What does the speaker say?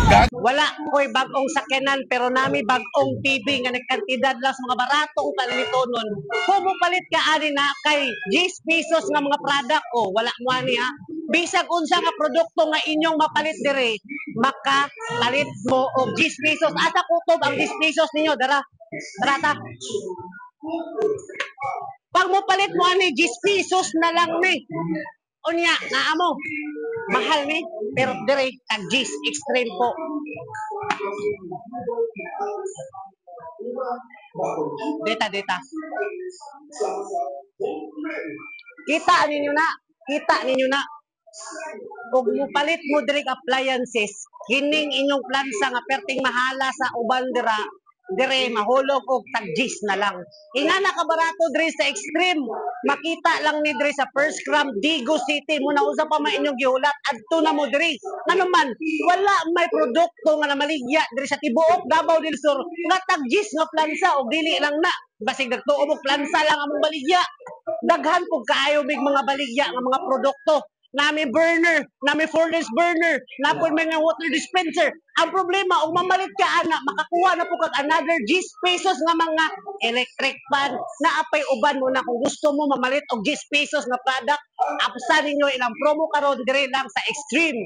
Wala ko'y bagong sakyanan pero nami bagong TV nga nagkantidad lang sa mga baratong kalito nun. Pumupalit ka ani na kay 10 pesos nga mga product o wala mo ani ha. Bisag unsa nga produkto nga inyong mapalit dire, makapalit mo og 10 pesos. Asa kutob ang 10 pesos ninyo dara? Dara ta. Pag mo palit mo ani 10 pesos na lang ni. Unya, naa mo. Mahal ni, pero dire tag 10 extreme po. Data. Kita ninyo na. Kung mupalit mo diri appliances, kining inyong plansa nga perting mahala sa uban dire mahulog og tag-10 na lang. Ingana ka barato dire sa extreme. Makita lang ni dire sa First Gram Digo City mo na usa pa man inyong gihulat adto na mo dire. Ngano man wala may produkto nga namaligya dire sa tibuok Davao del Sur nga tag-10 nga plansa og dili lang na basig nagtuo mo plansa lang among baligya. Daghan pug kaayo mig mga baligya nga mga produkto. Nami burner, nami furnace burner, napon mga water dispenser. Ang problema, kung mamalit ka ana, makakuha na po kag another 10 pesos nga mga electric fan na apay uban mo na kung gusto mo mamalit og 10 pesos nga product, apsa ninyo ilang promo karon dire lang sa Extreme.